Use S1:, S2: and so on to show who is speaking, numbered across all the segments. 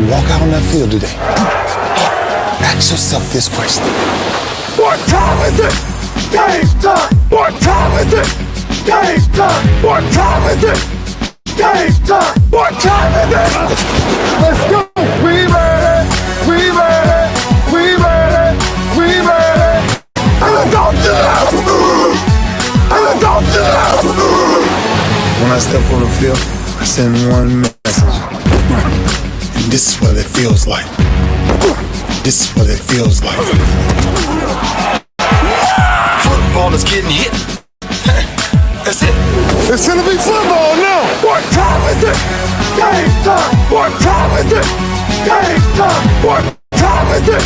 S1: walk out on that field today, ask yourself this question.
S2: What time is it? Game time! What time is it? Game time! What time is it? Game time! What time is it? Let's go! We ready! We ready! We ready! We ready! And let's go to the house! And let's go to the house!
S1: When I step on the field, I send one message. And this is what it feels like. This is what it feels like.
S3: Football is getting hit. That's it.
S2: It's gonna be football now! What time is it? Game time! What time is it? Game time! What time is it?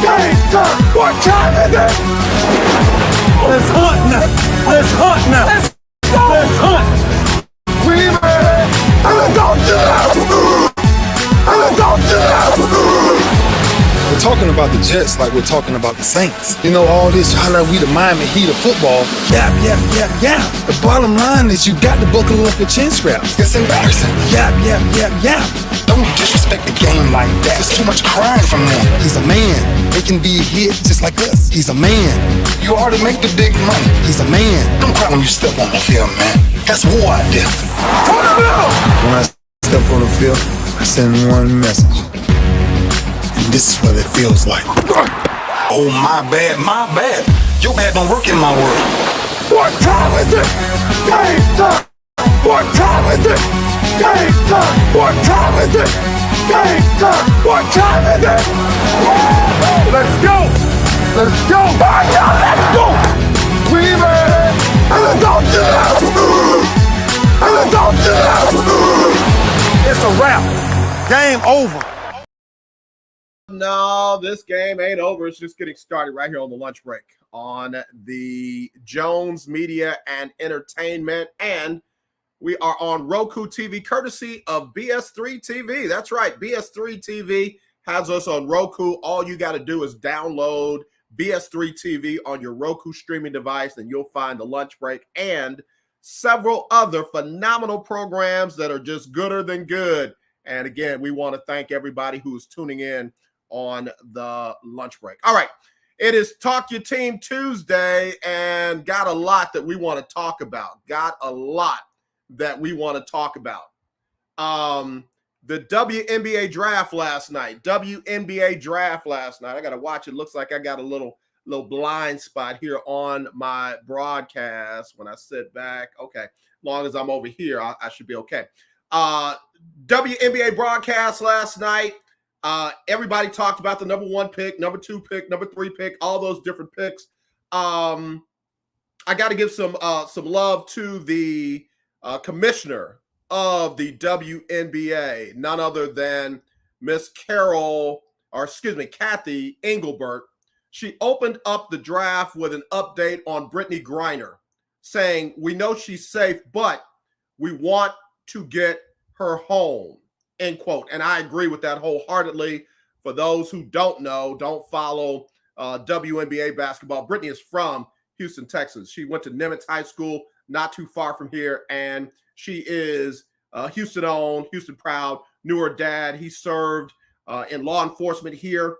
S2: Game time! What time is it? Let's hunt now! Let's hunt now! Let's go! Let's hunt! We ready! And let's go to the house! And let's go to the house!
S1: We're talking about the Jets like we're talking about the Saints. You know, all this, how we the Miami Heat of football. Yap, yap, yap, yap. The bottom line is you got to buckle up your chin straps.
S3: It's embarrassing.
S1: Yap, yap, yap, yap.
S3: Don't disrespect the game like that. There's too much crying from them.
S1: He's a man. They can be a hit just like us. He's a man.
S3: You already make the big money.
S1: He's a man.
S3: Don't cry when you step on the field, man. That's war out there.
S1: When I step on the field, I send one message. And this is what it feels like.
S3: Oh, my bad, my bad. Your bad don't work in my world.
S2: What time is it? Game time! What time is it? Game time! What time is it? Game time! What time is it? Let's go! Let's go! Let's go! We ready! And let's go to the house! And let's go to the house! It's a wrap. Game over.
S4: No, this game ain't over. It's just getting started right here on the lunch break on the Jones Media and Entertainment. And we are on Roku TV, courtesy of BS3 TV. That's right. BS3 TV has us on Roku. All you got to do is download BS3 TV on your Roku streaming device, and you'll find the lunch break and several other phenomenal programs that are just gooder than good. And again, we want to thank everybody who is tuning in on the lunch break. All right. It is Talk Your Team Tuesday, and got a lot that we want to talk about. The WNBA draft last night. I got to watch. It looks like I got a little blind spot here on my broadcast when I sit back. Okay. As long as I'm over here, I should be okay. WNBA broadcast last night. Everybody talked about the number 1 pick, number 2 pick, number 3 pick, all those different picks. I got to give some love to the commissioner of the WNBA, none other than Miss Kathy Engelbert. She opened up the draft with an update on Brittany Griner, saying, "We know she's safe, but we want to get her home." End quote. And I agree with that wholeheartedly. For those who don't know, don't follow WNBA basketball, Brittany is from Houston, Texas. She went to Nimitz High School, not too far from here, and she is Houston-owned, Houston proud. Knew her dad. He served in law enforcement here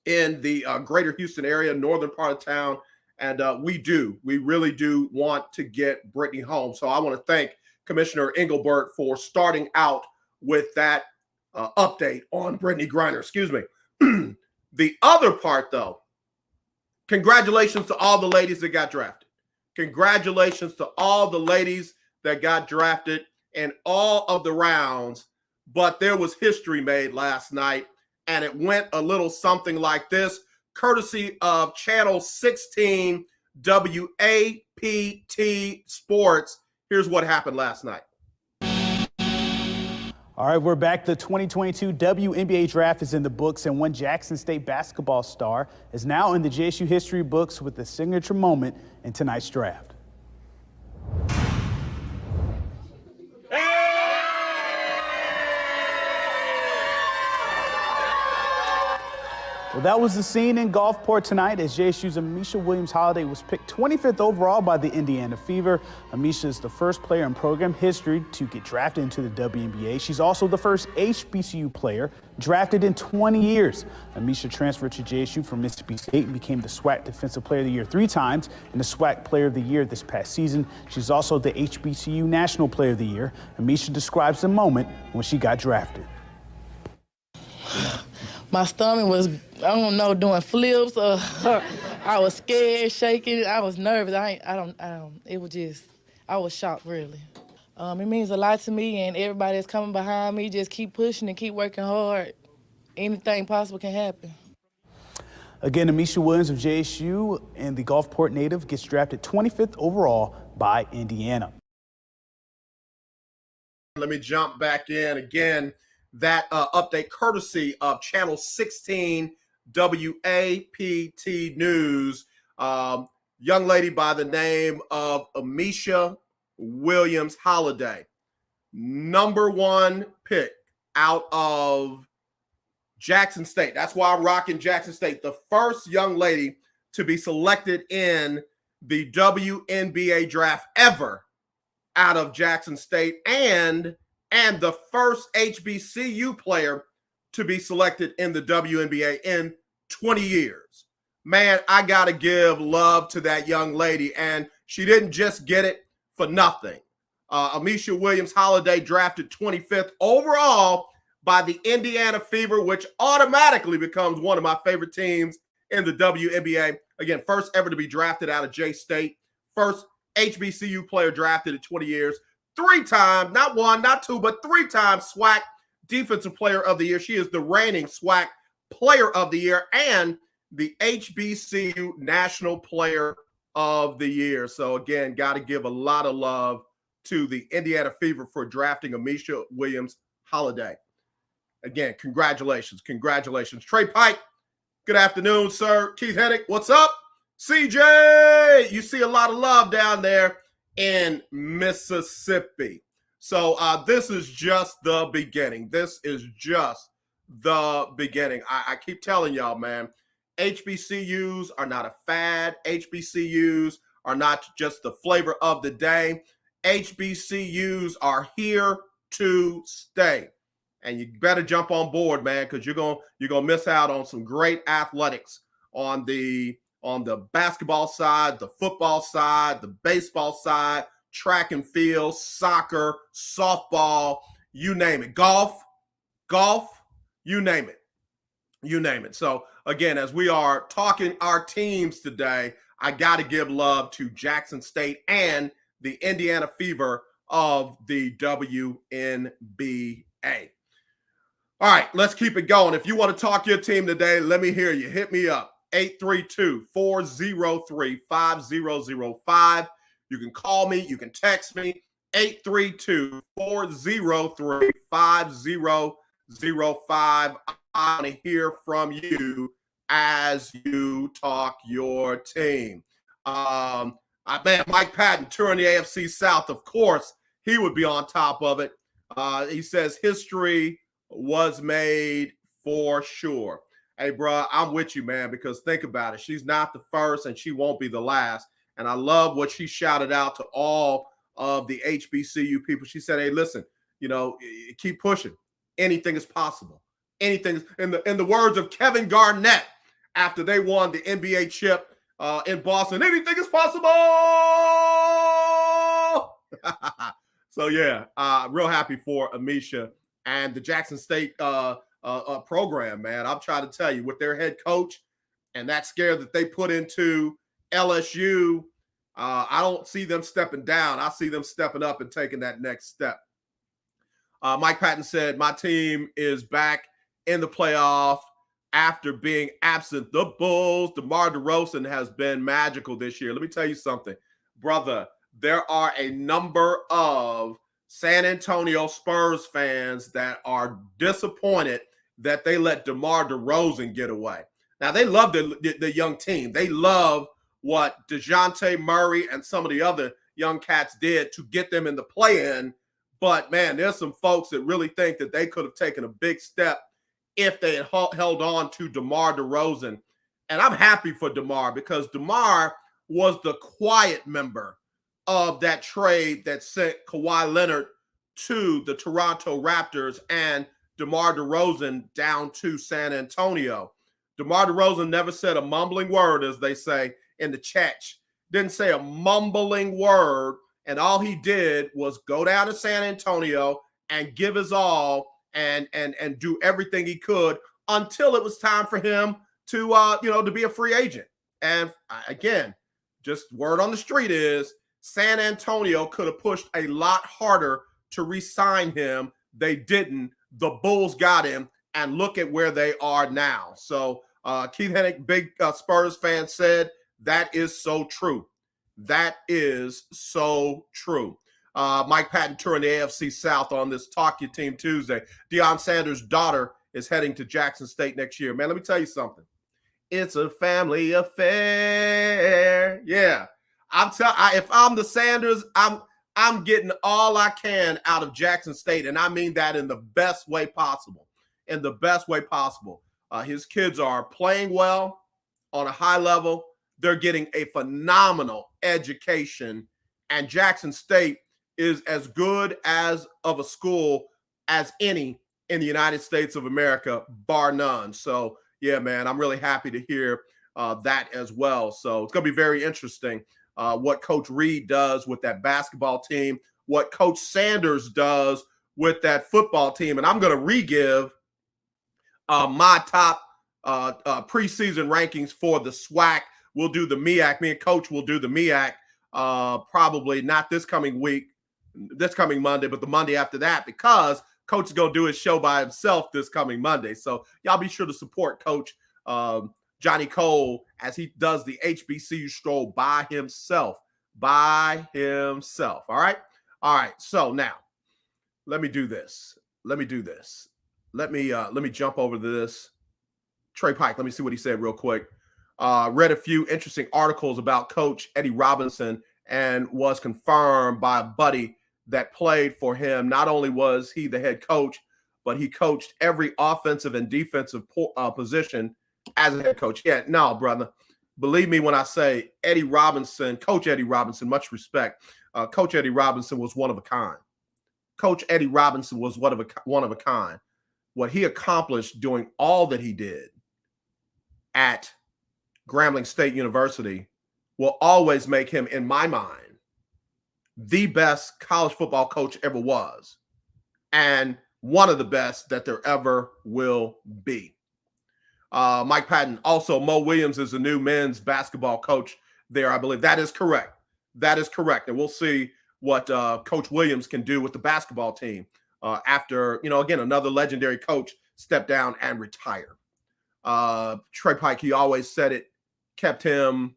S4: in the greater Houston area, northern part of town, and we really do want to get Brittany home. So I want to thank Commissioner Engelbert for starting out with that update on Brittany Griner. Excuse me. The other part, though, congratulations to all the ladies that got drafted. Congratulations to all the ladies that got drafted in all of the rounds. But there was history made last night, and it went a little something like this, courtesy of Channel 16 WAPT Sports. Here's what happened last night.
S5: All right, we're back. The 2022 WNBA draft is in the books, and one Jackson State basketball star is now in the JSU history books with a signature moment in tonight's draft. Well, that was the scene in Gulfport tonight as JSU's Amisha Williams-Holiday was picked 25th overall by the Indiana Fever. Amisha is the first player in program history to get drafted into the WNBA. She's also the first HBCU player drafted in 20 years. Amisha transferred to JSU from Mississippi State and became the SWAC Defensive Player of the Year 3 times and the SWAC Player of the Year this past season. She's also the HBCU National Player of the Year. Amisha describes the moment when she got drafted.
S6: My stomach was, I don't know, doing flips. I was scared, shaking. I was nervous. It was just, I was shocked, really. It means a lot to me, and everybody that's coming behind me, just keep pushing and keep working hard. Anything possible can happen.
S5: Again, Amisha Williams of JSU and the Gulfport native gets drafted 25th overall by Indiana.
S4: Let me jump back in again. That update courtesy of Channel 16 WAPT News. Young lady by the name of Amisha Williams-Holiday, #1 pick out of Jackson State. That's why I'm rocking Jackson State. The first young lady to be selected in the WNBA draft ever out of Jackson State, and the first HBCU player to be selected in the WNBA in 20 years. Man, I got to give love to that young lady, and she didn't just get it for nothing. Amisha Williams-Holiday drafted 25th overall by the Indiana Fever, which automatically becomes one of my favorite teams in the WNBA. Again, first ever to be drafted out of J-State, first HBCU player drafted in 20 years. 3 times, not 1, not 2, but 3 times SWAC Defensive Player of the Year. She is the reigning SWAC Player of the Year and the HBCU National Player of the Year. So again, got to give a lot of love to the Indiana Fever for drafting Amisha Williams-Holiday. Again, congratulations. Congratulations. Trey Pike, good afternoon, sir. Keith Hennick, what's up? CJ, you see a lot of love down there in Mississippi. So this is just the beginning. This is just the beginning. I keep telling y'all, man, HBCUs are not a fad. HBCUs are not just the flavor of the day. HBCUs are here to stay. And you better jump on board, man, because you're gonna miss out on some great athletics on the basketball side, the football side, the baseball side, track and field, soccer, softball, you name it. Golf, you name it. You name it. So again, as we are talking our teams today, I got to give love to Jackson State and the Indiana Fever of the WNBA. All right, let's keep it going. If you want to talk your team today, let me hear you. Hit me up. 832-403-5005. You can call me. You can text me. 832-403-5005. I want to hear from you as you talk your team. Man, Mike Patton touring the AFC South. Of course, he would be on top of it. He says history was made for sure. Hey, bro, I'm with you, man, because think about it. She's not the first and she won't be the last. And I love what she shouted out to all of the HBCU people. She said, hey, listen, keep pushing. Anything is possible. Anything, in the words of Kevin Garnett, after they won the NBA chip in Boston, anything is possible. So, yeah, real happy for Amisha and the Jackson State program, man. I'm trying to tell you, with their head coach and that scare that they put into LSU, I don't see them stepping down. I see them stepping up and taking that next step. Mike Patton said, my team is back in the playoff after being absent. The Bulls, DeMar DeRozan has been magical this year. Let me tell you something, brother. There are a number of San Antonio Spurs fans that are disappointed that they let DeMar DeRozan get away. Now, they love the young team. They love what DeJounte Murray and some of the other young cats did to get them in the play-in. But, man, there's some folks that really think that they could have taken a big step if they had held on to DeMar DeRozan. And I'm happy for DeMar because DeMar was the quiet member of that trade that sent Kawhi Leonard to the Toronto Raptors and DeMar DeRozan down to San Antonio. DeMar DeRozan never said a mumbling word, as they say in the chat. Didn't say a mumbling word, and all he did was go down to San Antonio and give his all and do everything he could until it was time for him to to be a free agent. And again, just word on the street is San Antonio could have pushed a lot harder to re-sign him. They didn't. The Bulls got him, and look at where they are now. So Keith Hennick, big Spurs fan, said that is so true. That is so true. Mike Patton touring the AFC South on this Talk Your Team Tuesday. Deion Sanders' daughter is heading to Jackson State next year. Man, let me tell you something. It's a family affair. Yeah. If I'm the Sanders, I'm getting all I can out of Jackson State, and I mean that in the best way possible. In the best way possible. His kids are playing well on a high level. They're getting a phenomenal education, and Jackson State is as good as of a school as any in the United States of America, bar none. So, yeah, man, I'm really happy to hear that as well. So it's going to be very interesting what Coach Reed does with that basketball team, what Coach Sanders does with that football team. And I'm going to re-give my top preseason rankings for the SWAC. We'll do the MEAC. Me and Coach will do the MEAC probably not this coming Monday, but the Monday after that, because Coach is going to do his show by himself this coming Monday. So y'all be sure to support Coach Johnny Cole as he does the HBCU stroll by himself. All right. So now let me do this. Let me jump over to this. Trey Pike, let me see what he said real quick. Read a few interesting articles about Coach Eddie Robinson and was confirmed by a buddy that played for him. Not only was he the head coach, but he coached every offensive and defensive position as a head coach. Yeah, no, brother. Believe me when I say Eddie Robinson, Coach Eddie Robinson, much respect. Coach Eddie Robinson was one of a kind. Coach Eddie Robinson was one of a kind. What he accomplished doing all that he did at Grambling State University will always make him, in my mind, the best college football coach ever was, and one of the best that there ever will be. Mike Patton, also Mo Williams is the new men's basketball coach there, I believe. That is correct. And we'll see what Coach Williams can do with the basketball team after, again, another legendary coach step down and retire. Trey Pike, he always said it, kept him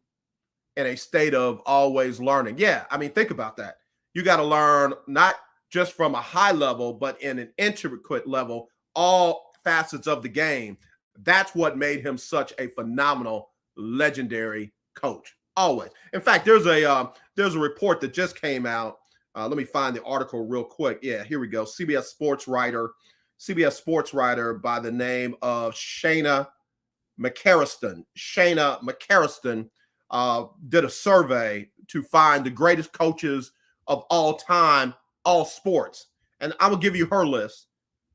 S4: in a state of always learning. Yeah, I mean, think about that. You got to learn not just from a high level, but in an intricate level, all facets of the game. That's what made him such a phenomenal, legendary coach. Always. In fact, there's a report that just came out. Let me find the article real quick. Yeah, here we go. CBS sports writer by the name of Shana McCarriston. Did a survey to find the greatest coaches of all time, all sports. And I'm going to give you her list.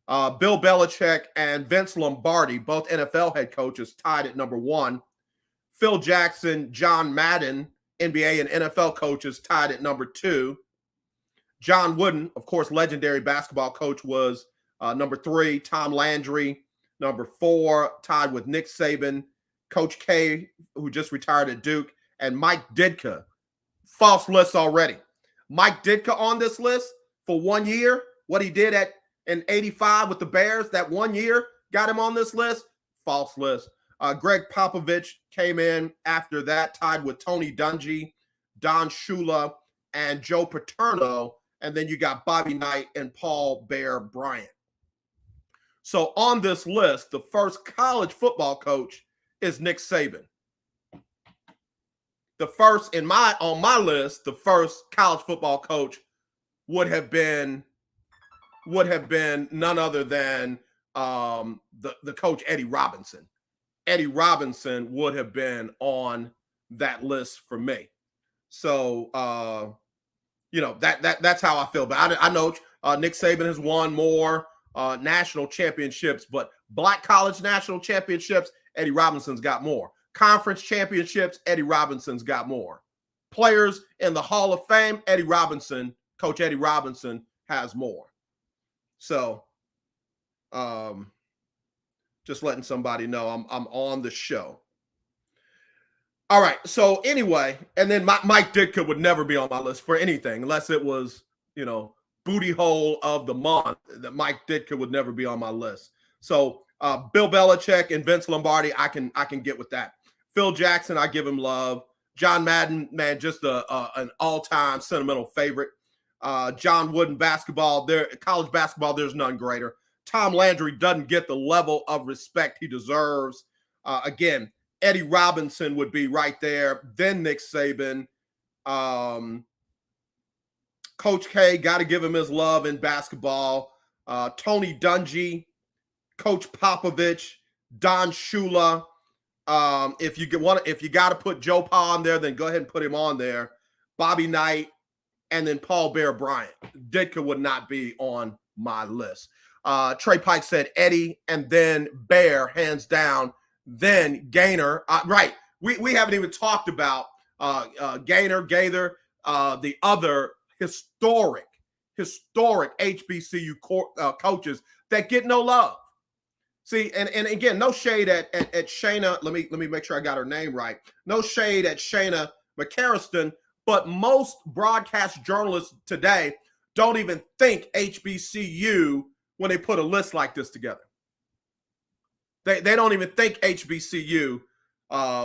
S4: Bill Belichick and Vince Lombardi, both NFL head coaches, tied at number 1. Phil Jackson, John Madden, NBA and NFL coaches, tied at number 2. John Wooden, of course, legendary basketball coach, was number 3. Tom Landry, number 4, tied with Nick Saban. Coach K, who just retired at Duke, and Mike Ditka. False list already. Mike Ditka on this list for 1 year. What he did in 85 with the Bears, that 1 year got him on this list. False list. Greg Popovich came in after that, tied with Tony Dungy, Don Shula, and Joe Paterno. And then you got Bobby Knight and Paul Bear Bryant. So on this list, the first college football coach is Nick Saban. On my list, the first college football coach would have been none other than the coach Eddie Robinson. Eddie Robinson would have been on that list for me. So that's how I feel. But I know Nick Saban has won more national championships, but black college national championships, Eddie Robinson's got more. Conference championships, Eddie Robinson's got more. Players in the Hall of Fame, Coach Eddie Robinson has more. So, just letting somebody know I'm on the show. All right. So anyway, and then Mike Ditka would never be on my list for anything unless it was, booty hole of the month. That Mike Ditka would never be on my list. So Bill Belichick and Vince Lombardi, I can get with that. Phil Jackson, I give him love. John Madden, man, just an all-time sentimental favorite. John Wooden basketball, college basketball, there's none greater. Tom Landry doesn't get the level of respect he deserves. Again, Eddie Robinson would be right there. Then Nick Saban. Coach K, got to give him his love in basketball. Tony Dungy, Coach Popovich, Don Shula. If you got to put Joe Pa on there, then go ahead and put him on there. Bobby Knight, and then Paul Bear Bryant. Ditka would not be on my list. Trey Pike said Eddie, and then Bear, hands down. Then Gaynor. Right. We haven't even talked about Gaynor, Gaither, the other historic HBCU coaches that get no love. See, and again, no shade at Shayna. Let me make sure I got her name right. No shade at Shayna McCarriston, but most broadcast journalists today don't even think HBCU when they put a list like this together. They don't even think HBCU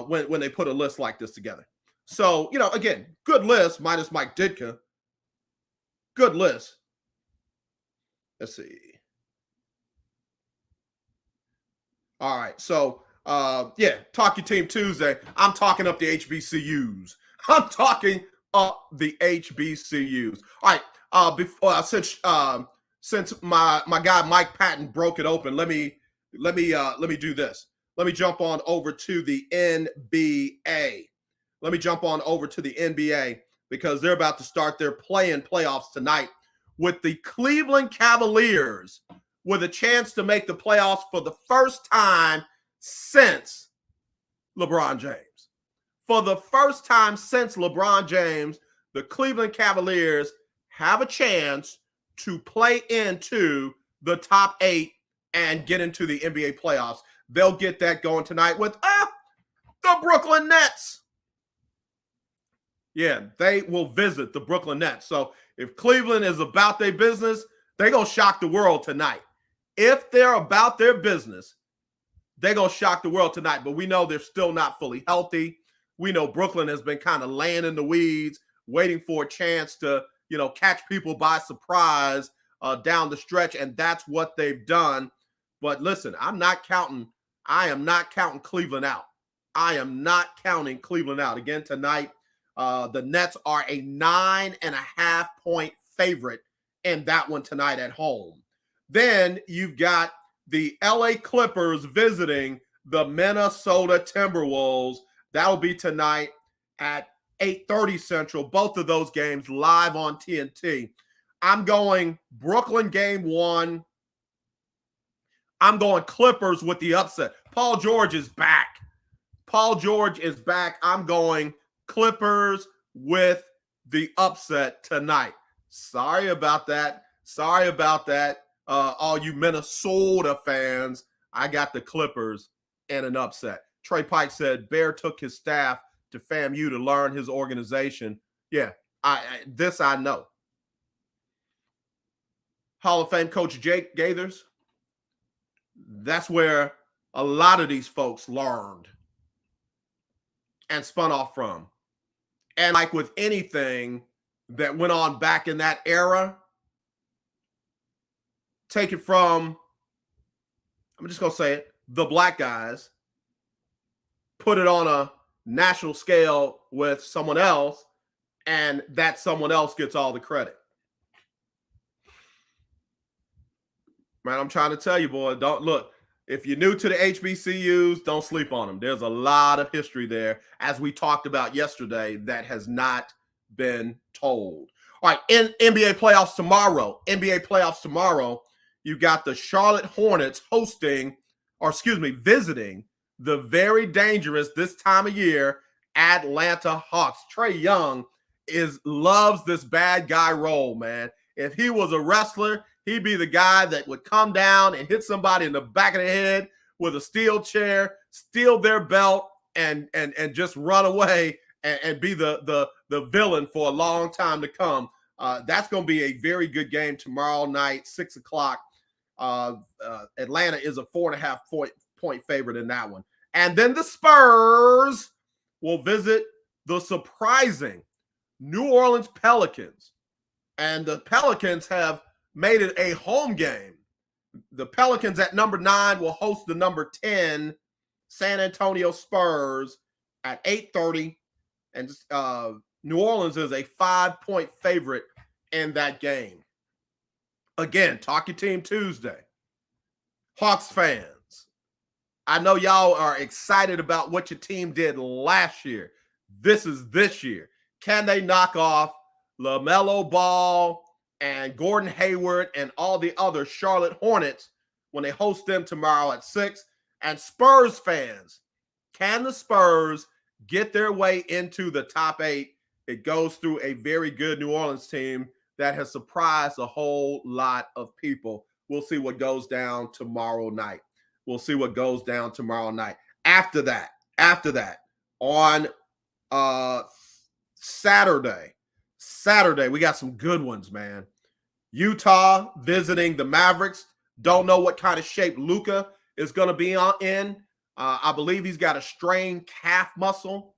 S4: when they put a list like this together. So, again, good list minus Mike Ditka. Good list. Let's see. All right. So, Talk Your Team Tuesday. I'm talking up the HBCUs. I'm talking up the HBCUs. All right. Since my guy Mike Patton broke it open, let me do this. Let me jump on over to the NBA. Because they're about to start their playoffs tonight with the Cleveland Cavaliers with a chance to make the playoffs for the first time since LeBron James. For the first time since LeBron James, the Cleveland Cavaliers have a chance to play into the top 8 and get into the NBA playoffs. They'll get that going tonight with the Brooklyn Nets. Yeah, they will visit the Brooklyn Nets. So if Cleveland is about their business, they're going to shock the world tonight. If they're about their business, they're going to shock the world tonight. But we know they're still not fully healthy. We know Brooklyn has been kind of laying in the weeds, waiting for a chance to, catch people by surprise down the stretch. And that's what they've done. But listen, I am not counting Cleveland out. I am not counting Cleveland out. Again, tonight, the Nets are a 9.5-point favorite in that one tonight at home. Then you've got the LA Clippers visiting the Minnesota Timberwolves. That'll be tonight at 8:30 Central. Both of those games live on TNT. I'm going Brooklyn game 1. I'm going Clippers with the upset. Paul George is back. I'm going Clippers with the upset tonight. Sorry about that. All you Minnesota fans, I got the Clippers and an upset. Trey Pike said Bear took his staff to FAMU to learn his organization. Yeah, I know. Hall of Fame coach Jake Gaithers. That's where a lot of these folks learned and spun off from. And like with anything that went on back in that era, take it from, I'm just going to say it, the black guys, put it on a national scale with someone else, and that someone else gets all the credit. Man, I'm trying to tell you, boy, don't look. If you're new to the HBCUs, don't sleep on them. There's a lot of history there, as we talked about yesterday, that has not been told. All right, in NBA playoffs tomorrow. NBA playoffs tomorrow. You got the Charlotte Hornets visiting the very dangerous this time of year Atlanta Hawks. Trae Young loves this bad guy role, man. If he was a wrestler, he'd be the guy that would come down and hit somebody in the back of the head with a steel chair, steal their belt, and just run away and be the villain for a long time to come. That's going to be a very good game tomorrow night, 6 o'clock. Atlanta is a 4.5 point favorite in that one. And then the Spurs will visit the surprising New Orleans Pelicans. And the Pelicans have made it a home game. The Pelicans at number 9 will host the number 10 San Antonio Spurs at 8:30. And New Orleans is a 5-point favorite in that game. Again, Talk Your Team Tuesday. Hawks fans, I know y'all are excited about what your team did last year. This is this year. Can they knock off LaMelo Ball and Gordon Hayward and all the other Charlotte Hornets when they host them tomorrow at 6? And Spurs fans, can the Spurs get their way into the top 8? It goes through a very good New Orleans team that has surprised a whole lot of people. We'll see what goes down tomorrow night. After that, on Saturday, we got some good ones, man. Utah visiting the Mavericks. Don't know what kind of shape Luka is going to be in. I believe he's got a strained calf muscle.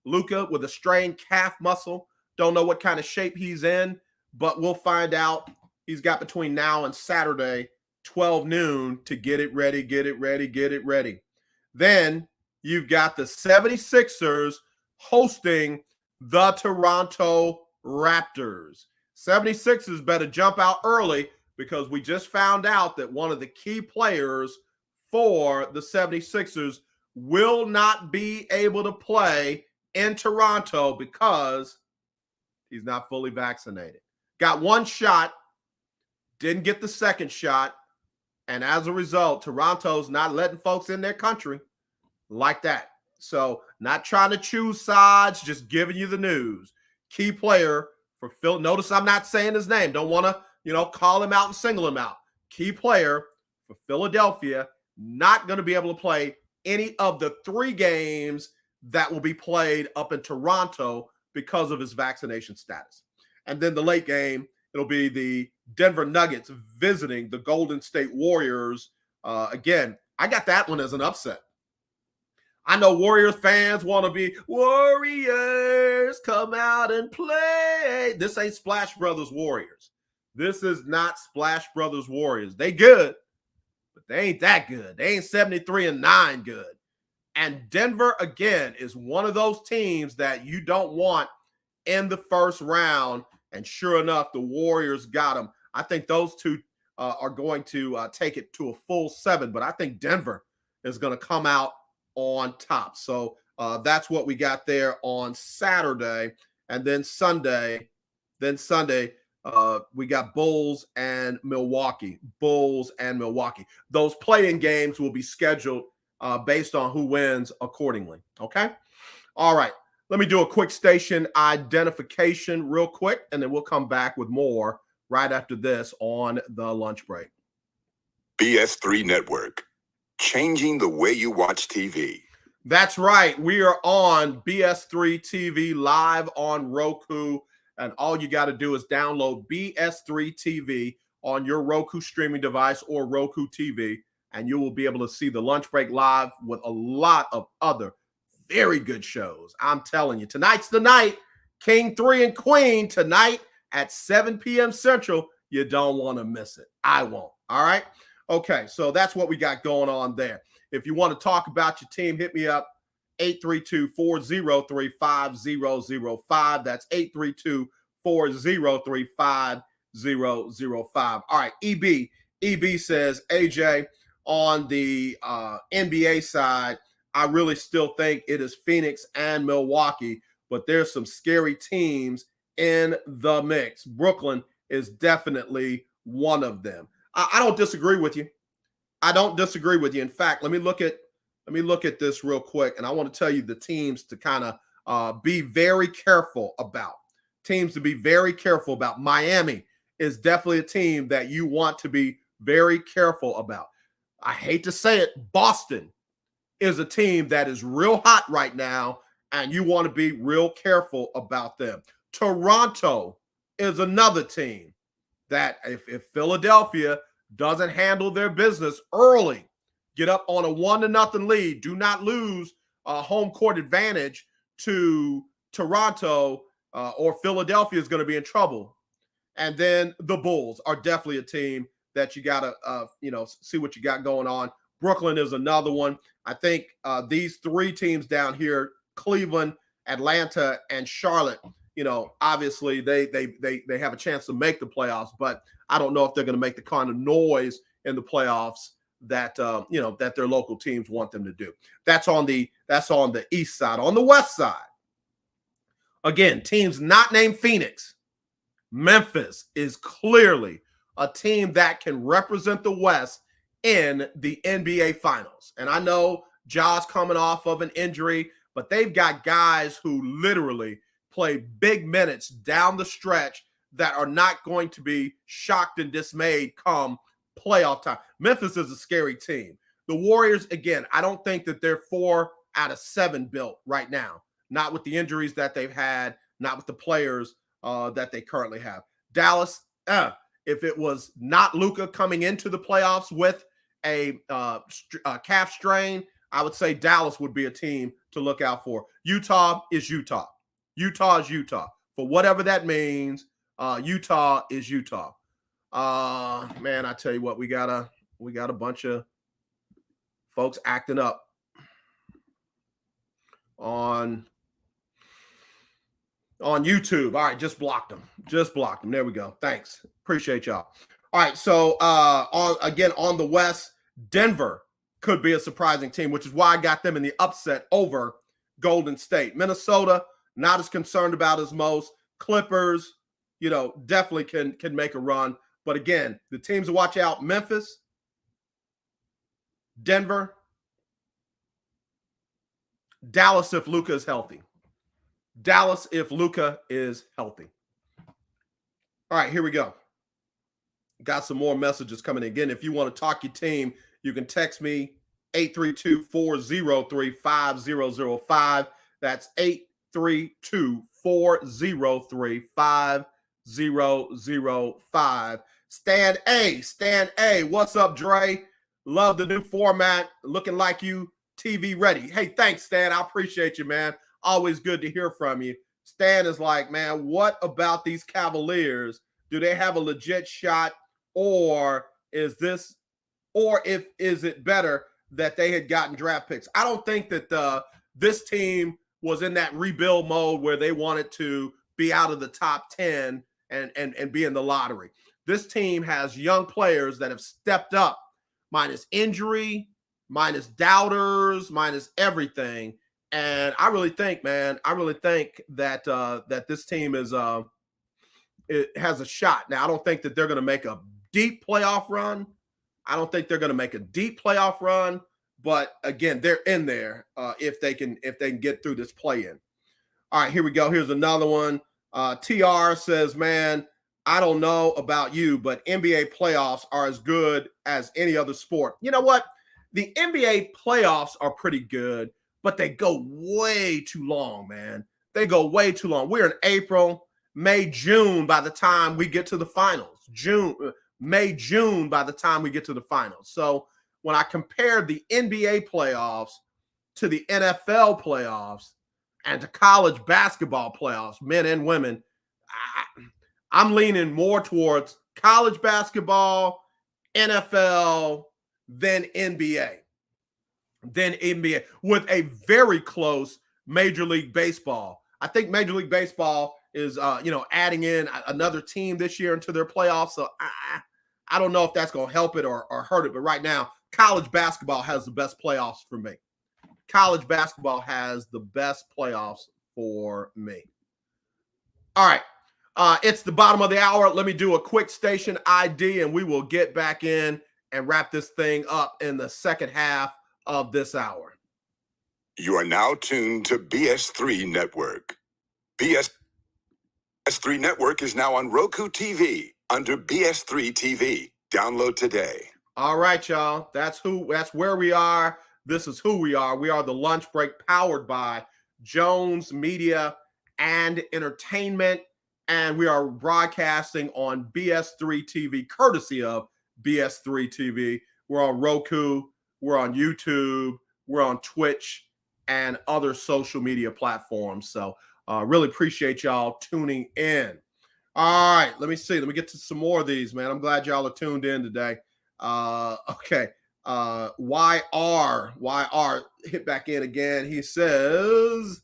S4: Luka with a strained calf muscle. Don't know what kind of shape he's in, but we'll find out. He's got between now and Saturday, 12 noon, to get it ready. Then you've got the 76ers hosting the Toronto Raptors. 76ers better jump out early because we just found out that one of the key players for the 76ers will not be able to play in Toronto because he's not fully vaccinated. Got one shot, didn't get the second shot, and as a result, Toronto's not letting folks in their country like that. So not trying to choose sides, just giving you the news. Key player for Phil. Notice I'm not saying his name. Don't want to, call him out and single him out. Key player for Philadelphia, not going to be able to play any of the 3 games that will be played up in Toronto because of his vaccination status. And then the late game, it'll be the Denver Nuggets visiting the Golden State Warriors. Again, I got that one as an upset. I know Warriors fans want to be, Warriors, come out and play. This ain't Splash Brothers Warriors. This is not Splash Brothers Warriors. They good, but they ain't that good. They ain't 73-9 good. And Denver, again, is one of those teams that you don't want in the first round. And sure enough, the Warriors got them. I think those two are going to take it to a full 7, but I think Denver is going to come out on top. So that's what we got there on Saturday. And then Sunday, we got Bulls and Milwaukee. Those play-in games will be scheduled based on who wins accordingly. Okay? All right. Let me do a quick station identification real quick, and then we'll come back with more right after this on the lunch break.
S7: BS3 Network, changing the way you watch TV.
S4: That's right. We are on BS3 TV live on Roku, and all you got to do is download BS3 TV on your Roku streaming device or Roku TV, and you will be able to see the lunch break live with a lot of other very good shows. I'm telling you, tonight's the night. King 3 and Queen tonight at 7 p.m. Central. You don't want to miss it. I won't. All right. Okay. So that's what we got going on there. If you want to talk about your team, hit me up 832-403-5005. That's 832-403-5005. All right. EB, EB says, AJ, on the NBA side, I really still think it is Phoenix and Milwaukee, but there's some scary teams in the mix. Brooklyn is definitely one of them. I don't disagree with you. I don't disagree with you. In fact, let me look at this real quick, and I want to tell you the teams to kind of be very careful about. Teams to be very careful about. Miami is definitely a team that you want to be very careful about. I hate to say it, Boston is a team that is real hot right now, and you want to be real careful about them. Toronto is another team that if Philadelphia doesn't handle their business early, get up on a 1-0 lead, do not lose a home court advantage to Toronto, or Philadelphia is going to be in trouble. And then the Bulls are definitely a team that you got to, see what you got going on. Brooklyn is another one. I think these three teams down here, Cleveland, Atlanta, and Charlotte, obviously they have a chance to make the playoffs, but I don't know if they're going to make the kind of noise in the playoffs that that their local teams want them to do. That's on the east side. On the west side, again, teams not named Phoenix. Memphis is clearly a team that can represent the West in the NBA Finals. And I know Ja's coming off of an injury, but they've got guys who literally play big minutes down the stretch that are not going to be shocked and dismayed come playoff time. Memphis is a scary team. The Warriors, again, I don't think that they're 4 out of 7 built right now. Not with the injuries that they've had, not with the players that they currently have. Dallas, if it was not Luka coming into the playoffs with a calf strain, I would say Dallas would be a team to look out for. Utah is Utah. Utah is Utah. For whatever that means, Utah is Utah. Man, I tell you what, we got a bunch of folks acting up on YouTube. All right, just blocked them. There we go. Thanks. Appreciate y'all. All right, so on the West, Denver could be a surprising team, which is why I got them in the upset over Golden State. Minnesota, not as concerned about as most. Clippers, definitely can make a run. But again, the teams to watch out: Memphis, Denver, Dallas if Luka is healthy. All right, here we go. Got some more messages coming in. Again, if you want to talk your team, you can text me 832-403-5005. That's 832-403-5005. Stan A, what's up, Dre? Love the new format. Looking like you TV ready. Hey, thanks, Stan. I appreciate you, man. Always good to hear from you. Stan is like, man, what about these Cavaliers? Do they have a legit shot, or is it better that they had gotten draft picks? I don't think that this team was in that rebuild mode where they wanted to be out of the top 10 and be in the lottery. This team has young players that have stepped up, minus injury, minus doubters, minus everything. And I really think, man, that that this team it has a shot. Now, I don't think that they're going to make a deep playoff run. But again, they're in there if they can get through this play-in. All right, here we go. Here's another one. TR says, man, I don't know about you, but NBA playoffs are as good as any other sport. You know what? The NBA playoffs are pretty good, but they go way too long, man. They go way too long. We're in April, May, June by the time we get to the finals. May, June by the time we get to the finals. So when I compare the NBA playoffs to the NFL playoffs and to college basketball playoffs, men and women, I'm leaning more towards college basketball, NFL, than NBA. With a very close Major League Baseball. I think Major League Baseball is, adding in another team this year into their playoffs. So I don't know if that's going to help it or hurt it, but right now, college basketball has the best playoffs for me. College basketball has the best playoffs for me. All right. It's the bottom of the hour. Let me do a quick station ID, and we will get back in and wrap this thing up in the second half of this hour.
S7: You are now tuned to BS3 Network. BS3 Network is now on ROKU TV under BS3 TV. Download today.
S4: All right, y'all. That's where we are. This is who we are. We are the Lunch Break, powered by Jones Media and Entertainment. And we are broadcasting on BS3 TV, courtesy of BS3 TV. We're on Roku. We're on YouTube. We're on Twitch and other social media platforms. So really appreciate y'all tuning in. All right, let me see. Let me get to some more of these, man. I'm glad y'all are tuned in today. Okay. YR hit back in again. He says,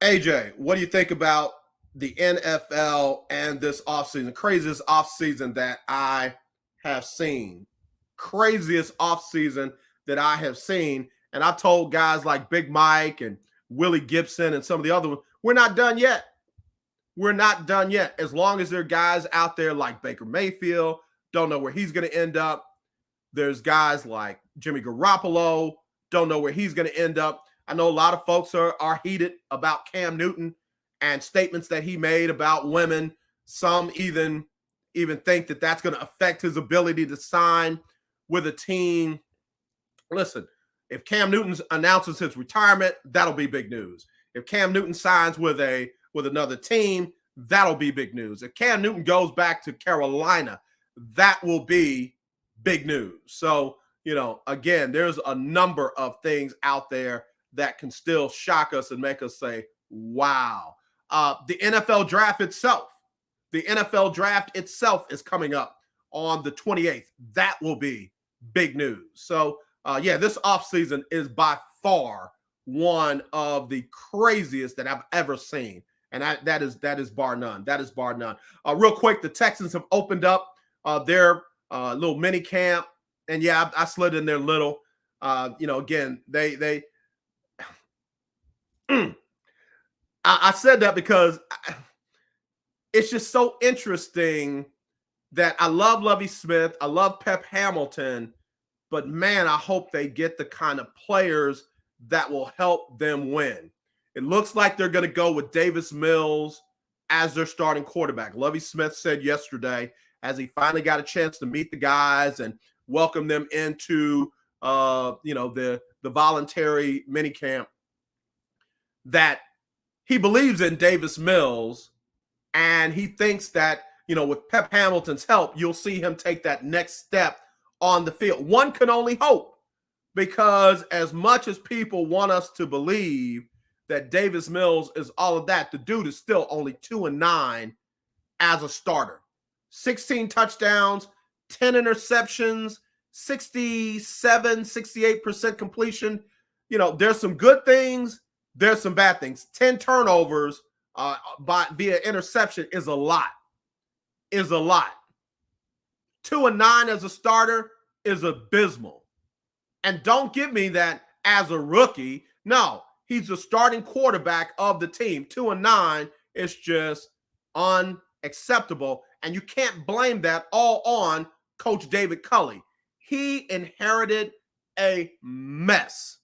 S4: AJ, what do you think about the NFL and this offseason? Craziest offseason that I have seen. Craziest offseason that I have seen. And I've told guys like Big Mike and Willie Gibson and some of the other ones, we're not done yet. We're not done yet. As long as there are guys out there like Baker Mayfield, don't know where he's going to end up. There's guys like Jimmy Garoppolo, don't know where he's going to end up. I know a lot of folks are heated about Cam Newton and statements that he made about women. Some even think that that's going to affect his ability to sign with a team. Listen, if Cam Newton announces his retirement, that'll be big news. If Cam Newton signs with another team, that'll be big news. If Cam Newton goes back to Carolina, that will be big news. So, again, there's a number of things out there that can still shock us and make us say, wow. The NFL draft itself is coming up on the 28th. That will be big news. So, this offseason is by far one of the craziest that I've ever seen. And that is bar none. That is bar none. Real quick, the Texans have opened up their little mini camp. And yeah, I slid in there little. Again, they I said that because it's just so interesting that I love Lovie Smith. I love Pep Hamilton. But, man, I hope they get the kind of players that will help them win. It looks like they're going to go with Davis Mills as their starting quarterback. Lovie Smith said yesterday, as he finally got a chance to meet the guys and welcome them into, the voluntary minicamp, that he believes in Davis Mills, and he thinks that, with Pep Hamilton's help, you'll see him take that next step on the field. One can only hope, because as much as people want us to believe that Davis Mills is all of that, the dude is still only 2-9 as a starter. 16 touchdowns, 10 interceptions, 68% completion. There's some good things, there's some bad things. 10 turnovers via interception is a lot. 2-9 as a starter is abysmal. And don't give me that as a rookie. No, he's the starting quarterback of the team. 2-9 is just unacceptable. And you can't blame that all on Coach David Culley. He inherited a mess.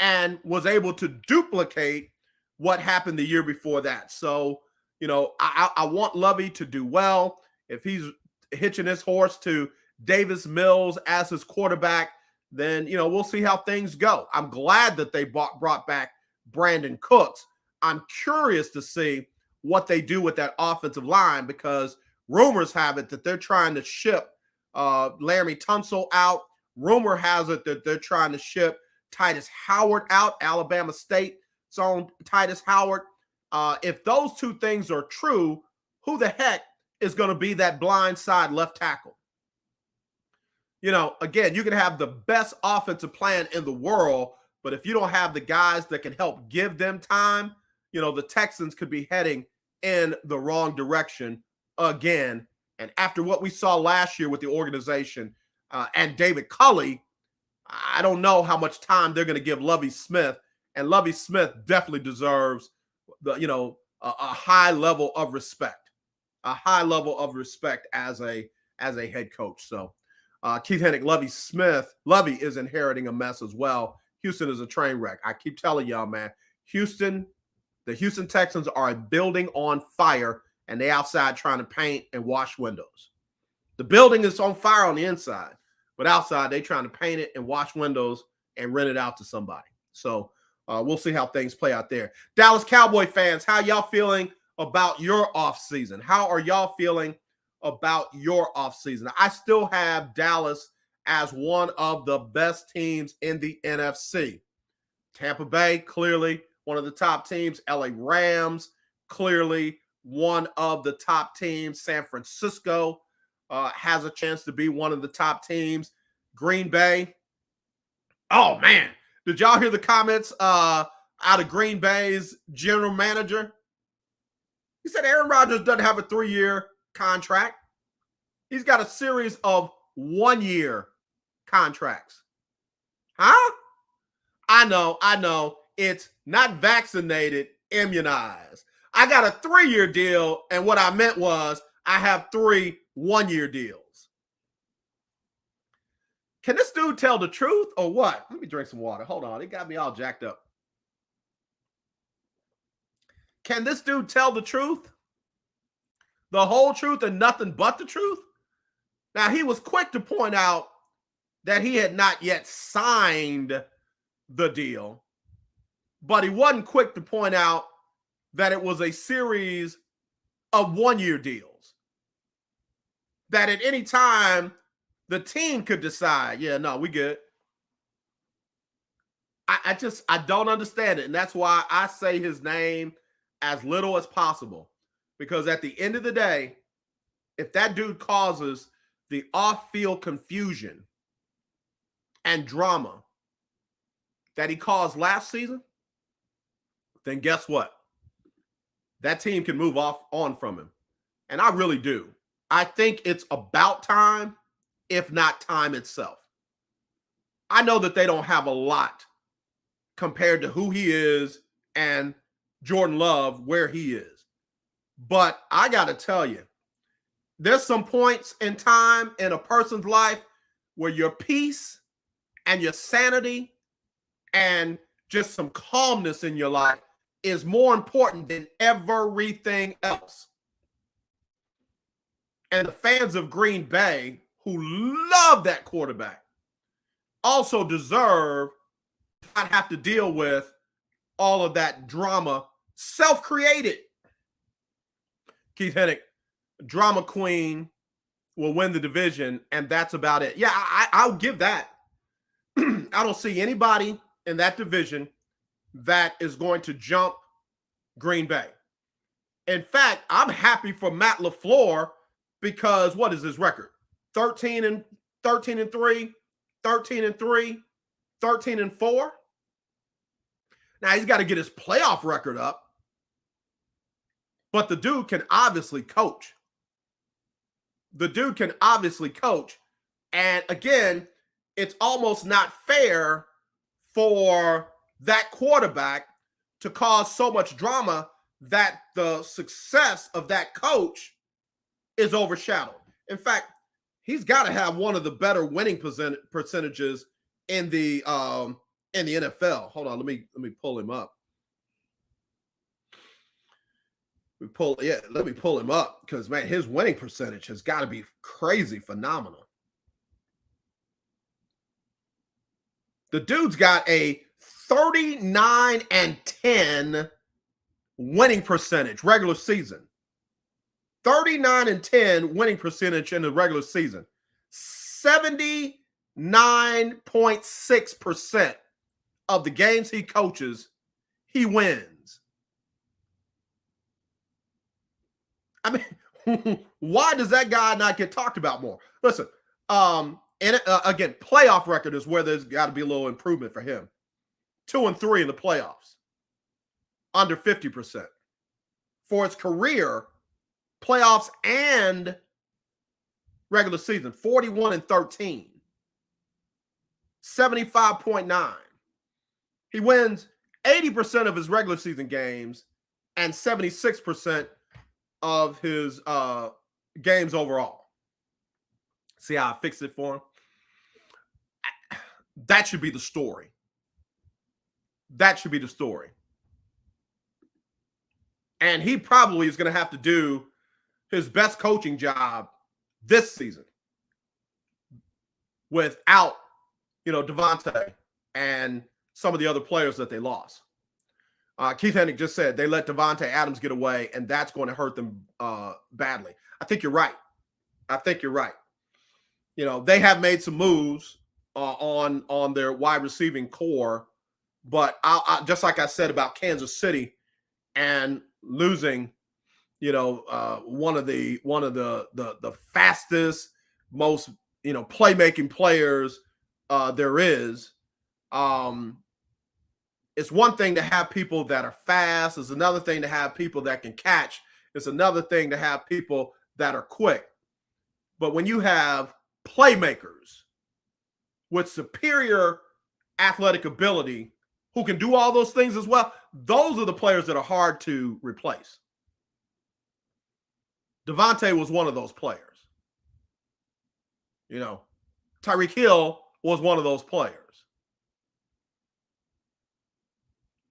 S4: And was able to duplicate what happened the year before that. So, I want Lovie to do well. If he's hitching his horse to Davis Mills as his quarterback, then, we'll see how things go. I'm glad that they brought back Brandon Cooks. I'm curious to see what they do with that offensive line, because rumors have it that they're trying to ship Laramie Tunsil out. Rumor has it that they're trying to ship Titus Howard out. Alabama State's own Titus Howard. If those two things are true, who the heck is going to be that blind side left tackle? Again, you can have the best offensive plan in the world, but if you don't have the guys that can help give them time, the Texans could be heading in the wrong direction again. And after what we saw last year with the organization and David Culley, I don't know how much time they're going to give Lovie Smith. And Lovie Smith definitely deserves a high level of respect, as a head coach. So Keith Hennig, Lovie is inheriting a mess as well. Houston is a train wreck. I keep telling y'all, man, the Houston Texans are a building on fire, and they outside trying to paint and wash windows. The building is on fire on the inside, but outside they trying to paint it and wash windows and rent it out to somebody. So we'll see how things play out there. Dallas Cowboy fans, how y'all feeling about your offseason? How are y'all feeling about your offseason? I still have Dallas as one of the best teams in the NFC. Tampa Bay, clearly one of the top teams. LA Rams, clearly one of the top teams. San Francisco has a chance to be one of the top teams. Green Bay. Oh, man. Did y'all hear the comments out of Green Bay's general manager? He said Aaron Rodgers doesn't have a 3-year contract. He's got a series of 1-year contracts. Huh? I know. It's not vaccinated, immunized. I got a 3-year deal, and what I meant was I have 3 1-year deals. Can this dude tell the truth or what? Let me drink some water. Hold on. It got me all jacked up. Can this dude tell the truth? The whole truth and nothing but the truth? Now, he was quick to point out that he had not yet signed the deal, but he wasn't quick to point out that it was a series of 1-year deals. That at any time, the team could decide, yeah, no, we good. I don't understand it. And that's why I say his name as little as possible. Because at the end of the day, if that dude causes the off-field confusion and drama that he caused last season, then guess what? That team can move on from him. And I really do. I think it's about time, if not time itself. I know that they don't have a lot compared to who he is and Jordan Love, where he is. But I got to tell you, there's some points in time in a person's life where your peace and your sanity and just some calmness in your life is more important than everything else. And the fans of Green Bay who love that quarterback also deserve to not have to deal with all of that drama, self-created. Keith Hennig, drama queen, will win the division, and that's about it. Yeah, I'll give that. I don't see anybody in that division that is going to jump Green Bay. In fact, I'm happy for Matt LaFleur because what is his record? 13-3, 13-3, 13-4. Now he's got to get his playoff record up, but the dude can obviously coach. And again, it's almost not fair for that quarterback to cause so much drama that the success of that coach is overshadowed. In fact, he's got to have one of the better winning percentages in the NFL. Hold on, let me pull him up. Let me pull him up because, man, his winning percentage has got to be crazy phenomenal. The dude's got a 39-10 winning percentage, regular season. 39-10 winning percentage in the regular season. 79.6% of the games he coaches, he wins. I mean, why does that guy not get talked about more? Listen, again, playoff record is where there's got to be a little improvement for him. 2-3 in the playoffs. Under 50%. for his career, playoffs and regular season, 41-13, 75.9. He wins 80% of his regular season games and 76% of his games overall. See how I fixed it for him? That should be the story. That should be the story. And he probably is going to have to do his best coaching job this season without, Devontae and some of the other players that they lost. Keith Hennig just said they let Devontae Adams get away, and that's going to hurt them badly. I think you're right. They have made some moves on their wide receiving core, but I just like I said about Kansas City and losing, one of the fastest, most playmaking players there is. It's one thing to have people that are fast. It's another thing to have people that can catch. It's another thing to have people that are quick. But when you have playmakers with superior athletic ability who can do all those things as well, those are the players that are hard to replace. Devontae was one of those players. Tyreek Hill was one of those players.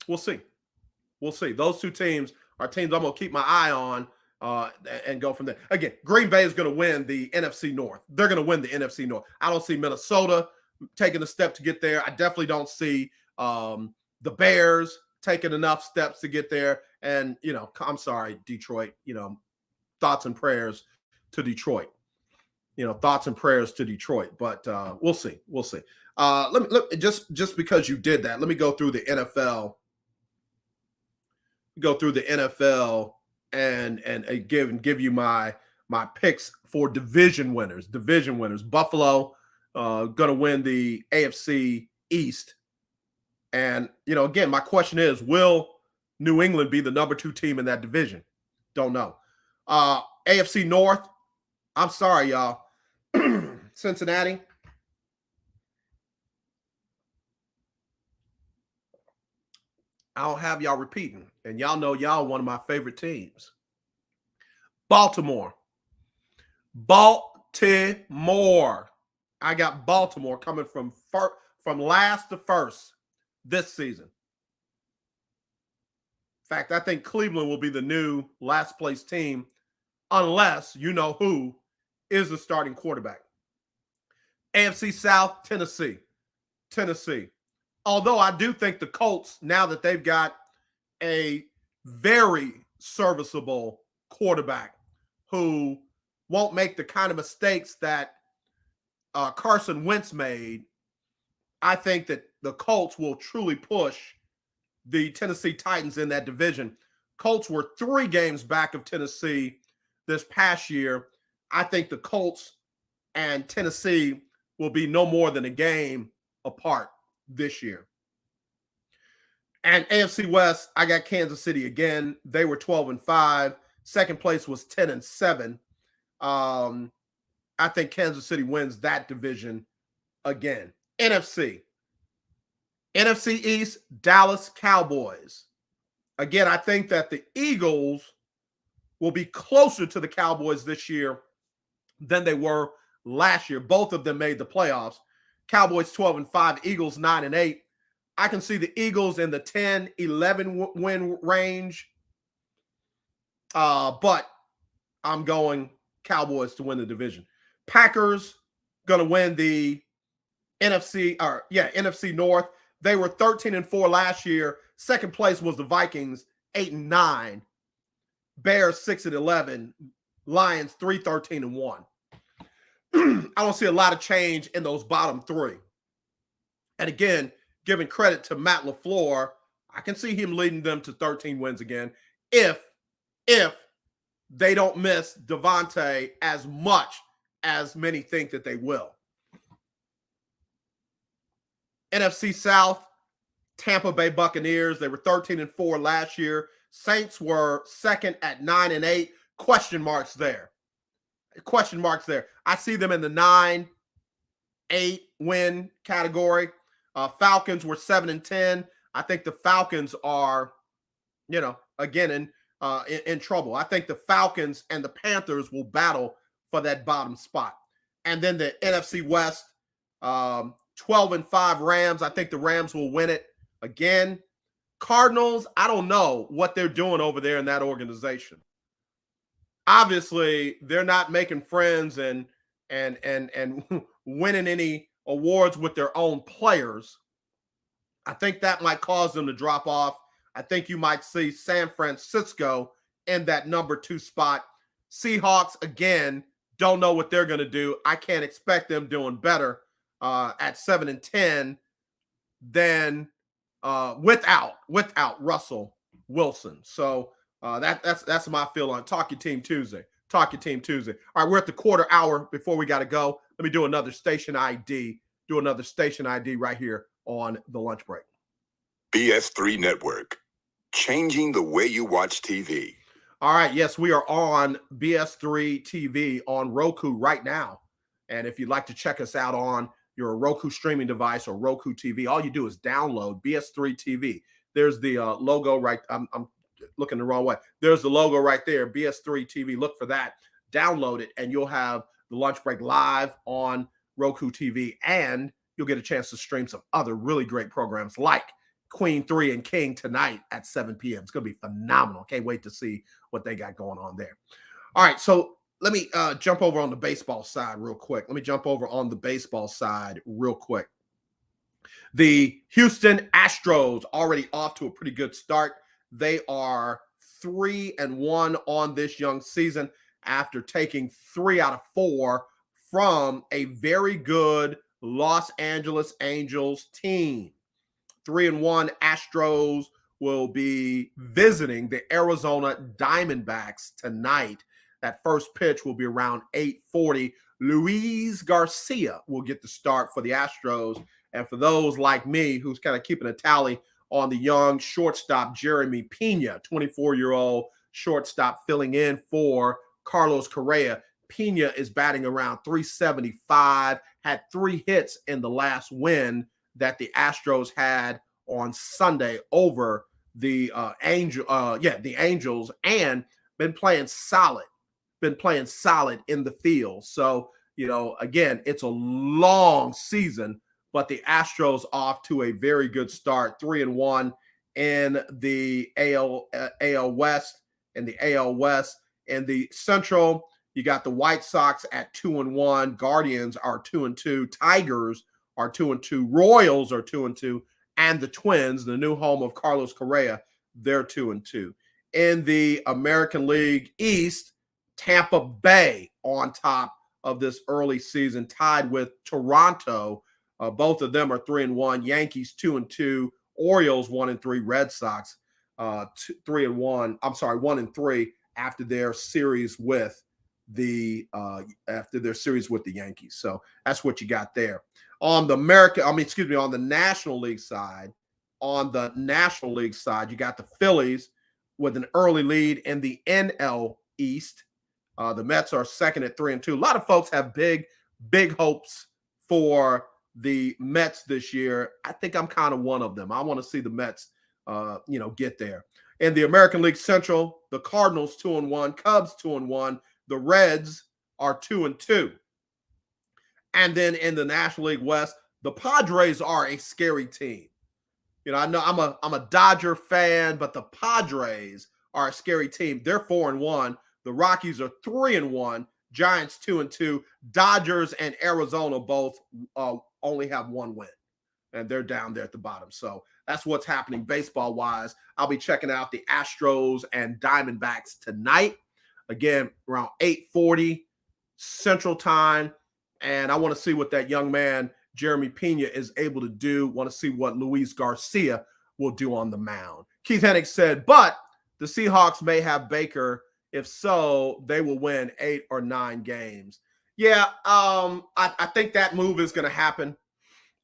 S4: We'll see. Those two teams are teams I'm going to keep my eye on and go from there. Again, Green Bay is going to win the NFC North. They're going to win the NFC North. I don't see Minnesota taking a step to get there. I definitely don't see the Bears taking enough steps to get there. And, I'm sorry, Detroit, thoughts and prayers to Detroit. But we'll see. Let me just because you did that, let me go through the NFL. And give you my picks for division winners. Buffalo gonna win the AFC East. And again, my question is, will New England be the number 2 team in that division? Don't know. AFC North, I'm sorry, y'all. Cincinnati. I don't have y'all repeating. And y'all know y'all one of my favorite teams. Baltimore. I got Baltimore coming from last to first this season. In fact, I think Cleveland will be the new last place team unless you know who is the starting quarterback. AFC South, Tennessee. Although I do think the Colts, now that they've got a very serviceable quarterback who won't make the kind of mistakes that Carson Wentz made, I think that the Colts will truly push the Tennessee Titans in that division. Colts were 3 games back of Tennessee this past year. I think the Colts and Tennessee will be no more than a game apart this year. And AFC West, I got Kansas City again. They were 12-5. Second place was 10-7. I think Kansas City wins that division again. NFC East, Dallas Cowboys. Again, I think that the Eagles will be closer to the Cowboys this year than they were last year. Both of them made the playoffs. Cowboys 12-5, Eagles 9-8. I can see the Eagles in the 10-11 win range. But I'm going Cowboys to win the division. Packers going to win the NFC North. They were 13-4 last year. Second place was the Vikings, 8-9. Bears 6-11. Lions 3-13-1. I don't see a lot of change in those bottom 3. And again, giving credit to Matt LaFleur, I can see him leading them to 13 wins again if they don't miss Devontae as much as many think that they will. NFC South, Tampa Bay Buccaneers. They were 13-4 last year. Saints were second at 9-8. Question marks there. Question marks there. I see them in the 9-8 win category. Falcons were 7-10. I think the Falcons are, again, in trouble. I think the Falcons and the Panthers will battle for that bottom spot. And then the NFC West, 12-5 Rams. I think the Rams will win it again. Cardinals, I don't know what they're doing over there in that organization. Obviously, they're not making friends and winning any awards with their own players. I think that might cause them to drop off. I think you might see San Francisco in that number 2 spot. Seahawks, again, don't know what they're going to do. I can't expect them doing better at 7-10 than without Russell Wilson. So that's my feel on Talk Your Team Tuesday. Talk Your Team Tuesday. All right, we're at the quarter hour before we got to go. Let me do another station ID. Right here on the lunch break.
S7: BS3 Network, changing the way you watch TV.
S4: All right, yes, we are on BS3 TV on Roku right now. And if you'd like to check us out on your Roku streaming device or Roku TV, all you do is download BS3 TV. There's the logo right. I'm looking the wrong way. There's the logo right there, BS3 TV. Look for that. Download it, and you'll have the lunch break live on Roku TV, and you'll get a chance to stream some other really great programs like Queen 3 and King tonight at 7 p.m. It's going to be phenomenal. Can't wait to see what they got going on there. All right, so let me jump over on the baseball side real quick. The Houston Astros already off to a pretty good start. They are 3-1 on this young season after taking 3 out of 4 from a very good Los Angeles Angels team. 3-1 Astros will be visiting the Arizona Diamondbacks tonight. That first pitch will be around 8:40. Luis Garcia will get the start for the Astros. And for those like me who's kind of keeping a tally on the young shortstop, Jeremy Pena, 24-year-old shortstop filling in for Carlos Correa. Pena is batting around 375, had 3 hits in the last win that the Astros had on Sunday over the Angels, and been playing solid in the field. So, again, it's a long season, but the Astros off to a very good start, 3-1 in the AL West. In the Central, you got the White Sox at 2-1, Guardians are 2-2, Tigers are 2-2, Royals are 2-2, and the Twins, the new home of Carlos Correa, they're 2-2. In the American League East, Tampa Bay on top of this early season, tied with Toronto. Both of them are 3-1. Yankees 2-2. Orioles 1-3. Red Sox 3-1. I'm sorry, 1-3 after their series with the Yankees. So that's what you got there. On the National League side, you got the Phillies with an early lead in the NL East. The Mets are second at 3-2. A lot of folks have big hopes for the Mets this year. I think I'm kind of one of them. I want to see the Mets, get there. In the American League Central, the Cardinals 2-1, Cubs 2-1, the Reds are 2-2. And then in the National League West, the Padres are a scary team. I know I'm a Dodger fan, but the Padres are a scary team. They're 4-1. The Rockies are 3-1. Giants 2-2. Dodgers and Arizona both only have 1 win, and they're down there at the bottom. So that's what's happening baseball-wise. I'll be checking out the Astros and Diamondbacks tonight. Again, around 8:40 Central Time. And I want to see what that young man, Jeremy Pena, is able to do. Want to see what Luis Garcia will do on the mound. Keith Hennig said, but the Seahawks may have Baker. If so, they will win 8 or 9 games. Yeah, I think that move is going to happen.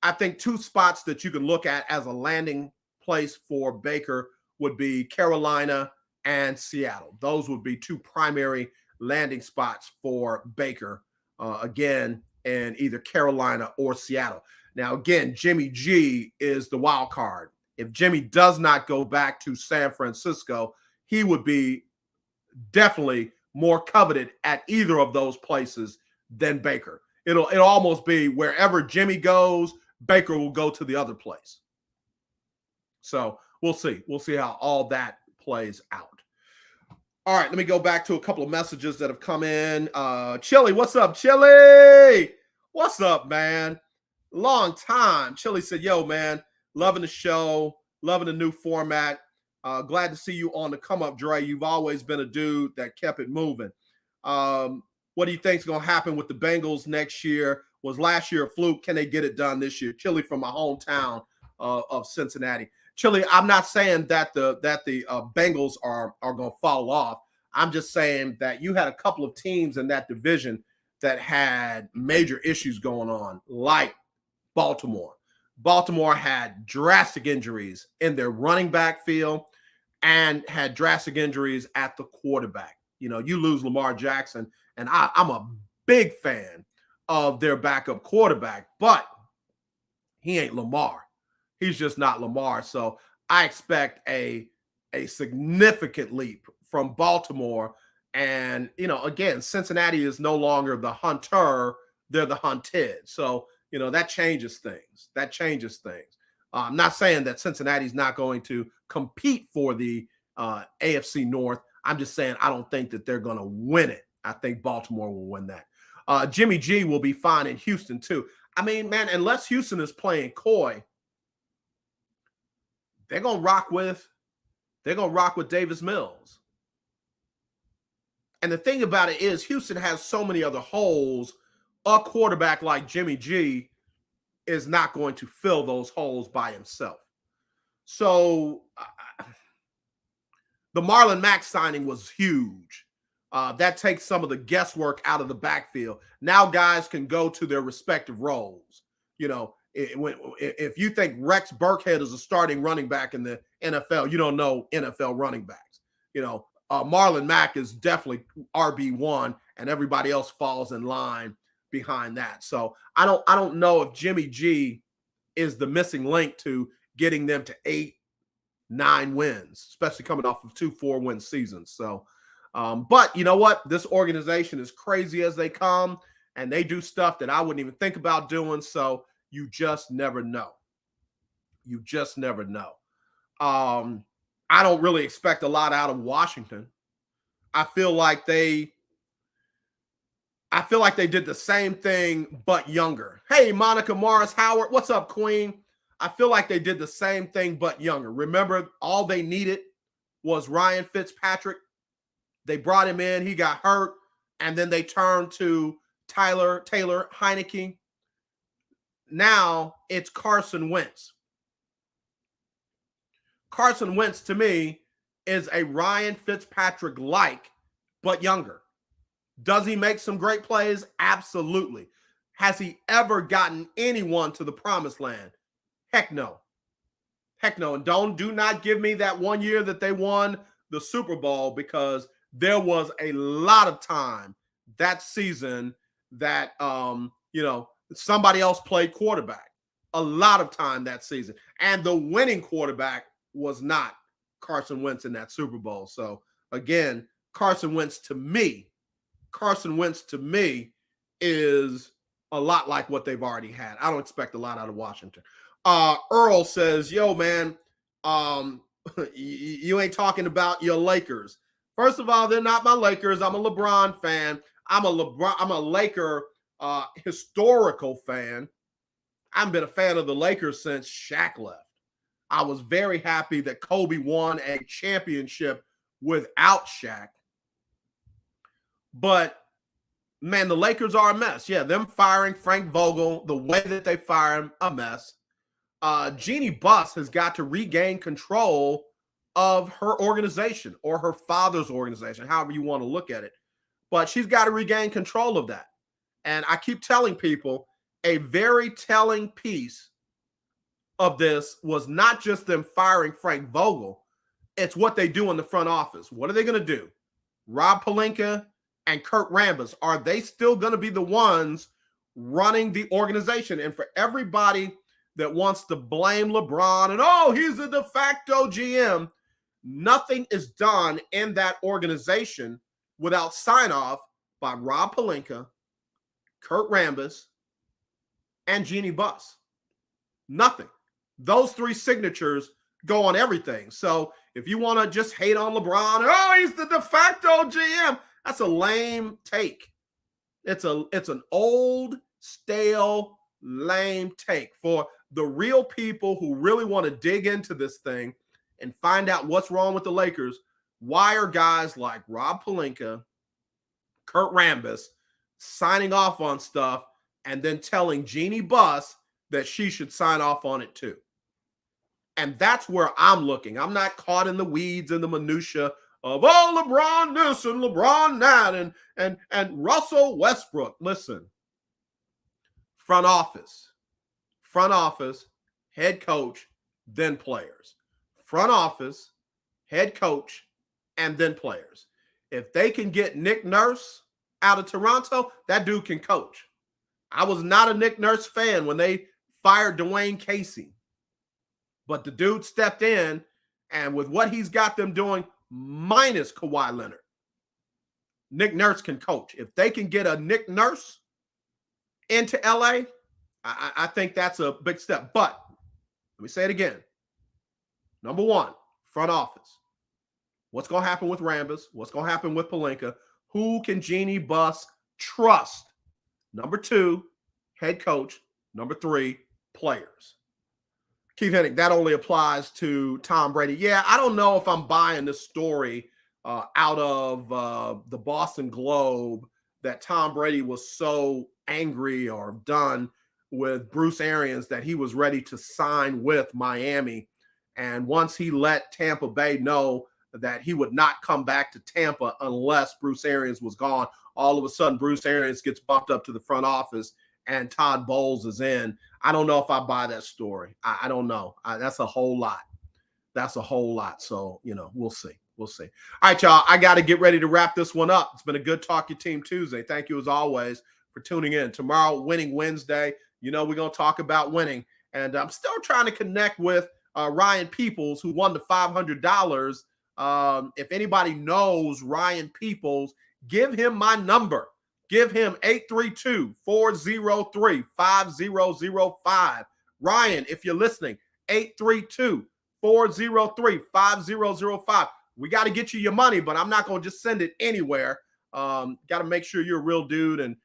S4: I think 2 spots that you can look at as a landing place for Baker. would be Carolina and Seattle. Those would be two primary landing spots for Baker, again, in either Carolina or Seattle. Now, again, Jimmy G is the wild card. If Jimmy does not go back to San Francisco, he would be definitely more coveted at either of those places than Baker. It'll almost be wherever Jimmy goes, Baker will go to the other place. So we'll see. We'll see how all that plays out. All right, let me go back to a couple of messages that have come in. Chili, what's up, Chili? What's up, man? Long time. Chili said, yo, man, loving the show, loving the new format. Glad to see you on the come up, Dre. You've always been a dude that kept it moving. What do you think is going to happen with the Bengals next year? Was last year a fluke? Can they get it done this year? Chili from my hometown of Cincinnati. Chili, I'm not saying that the Bengals are going to fall off. I'm just saying that you had a couple of teams in that division that had major issues going on, like Baltimore. Baltimore had drastic injuries in their running back field and had drastic injuries at the quarterback. You know, you lose Lamar Jackson, and I'm a big fan of their backup quarterback, but he ain't Lamar. He's just not Lamar. So I expect a significant leap from Baltimore. And, you know, again, Cincinnati is no longer the hunter. They're the hunted. So, you know, that changes things. That changes things. I'm not saying that Cincinnati's not going to compete for the AFC North. I'm just saying I don't think that they're going to win it. I think Baltimore will win that. Jimmy G will be fine in Houston, too. I mean, man, unless Houston is playing coy, they're going to rock with Davis Mills. And the thing about it is Houston has so many other holes. A quarterback like Jimmy G is not going to fill those holes by himself. So the Marlon Mack signing was huge. That takes some of the guesswork out of the backfield. Now guys can go to their respective roles. You know, if you think Rex Burkhead is a starting running back in the NFL, you don't know NFL running backs. You know, Marlon Mack is definitely RB1, and everybody else falls in line behind that. So I don't know if Jimmy G is the missing link to getting them to 8-9 wins, especially coming off of 2 4-win seasons. So, but you know what? This organization is crazy as they come, and they do stuff that I wouldn't even think about doing. So you just never know. You just never know. I don't really expect a lot out of Washington. I feel like they did the same thing, but younger. Hey, Monica Morris Howard, what's up, Queen? I feel like they did the same thing, but younger. Remember, all they needed was Ryan Fitzpatrick. They brought him in. He got hurt, and then they turned to Taylor Heineke. Now it's Carson Wentz. Carson Wentz, to me, is a Ryan Fitzpatrick-like, but younger. Does he make some great plays? Absolutely. Has he ever gotten anyone to the promised land? Heck no. Heck no. And do not give me that one year that they won the Super Bowl, because there was a lot of time that season that, somebody else played quarterback. A lot of time that season. And the winning quarterback was not Carson Wentz in that Super Bowl. So, again, Carson Wentz to me is a lot like what they've already had. I don't expect a lot out of Washington. Earl says, yo, man, you ain't talking about your Lakers. First of all, they're not my Lakers. I'm a LeBron fan. I'm a Laker historical fan. I've been a fan of the Lakers since Shaq left. I was very happy that Kobe won a championship without Shaq. But, man, the Lakers are a mess. Yeah, them firing Frank Vogel, the way that they fire him, a mess. Jeannie Buss has got to regain control of her organization, or her father's organization, however you want to look at it. But she's got to regain control of that. And I keep telling people, a very telling piece of this was not just them firing Frank Vogel. It's what they do in the front office. What are they going to do? Rob Pelinka and Kurt Rambis, are they still going to be the ones running the organization? And for everybody that wants to blame LeBron and, oh, he's a de facto GM, nothing is done in that organization without sign-off by Rob Pelinka, Kurt Rambis, and Jeannie Buss. Nothing. Those three signatures go on everything. So if you want to just hate on LeBron, oh, he's the de facto GM, that's a lame take. It's an old, stale, lame take. For the real people who really want to dig into this thing and find out what's wrong with the Lakers, why are guys like Rob Pelinka, Kurt Rambis signing off on stuff and then telling Jeannie Buss that she should sign off on it too? And that's where I'm looking. I'm not caught in the weeds and the minutia of, oh, LeBron this and LeBron that and Russell Westbrook. Listen, front office, head coach, then players. Front office, head coach, and then players. If they can get Nick Nurse out of Toronto, that dude can coach. I was not a Nick Nurse fan when they fired Dwayne Casey. But the dude stepped in, and with what he's got them doing, minus Kawhi Leonard, Nick Nurse can coach. If they can get a Nick Nurse into LA, I think that's a big step. But let me say it again. Number one, front office. What's going to happen with Rambis? What's going to happen with Pelinka? Who can Jeannie Buss trust? Number two, head coach. Number three, players. Keith Hennig, that only applies to Tom Brady. Yeah, I don't know if I'm buying this story out of the Boston Globe that Tom Brady was so angry or done with Bruce Arians that he was ready to sign with Miami. And once he let Tampa Bay know that he would not come back to Tampa unless Bruce Arians was gone, all of a sudden Bruce Arians gets bumped up to the front office and Todd Bowles is in. I don't know if I buy that story. I don't know. That's a whole lot. That's a whole lot. So, we'll see. We'll see. All right, y'all. I got to get ready to wrap this one up. It's been a good Talk Your Team Tuesday. Thank you, as always, for tuning in. Tomorrow, Winning Wednesday. We're going to talk about winning. And I'm still trying to connect with Ryan Peoples, who won the $500. If anybody knows Ryan Peoples, give him my number. Give him 832-403-5005. Ryan, if you're listening, 832-403-5005. We got to get you your money, but I'm not going to just send it anywhere. Got to make sure you're a real dude and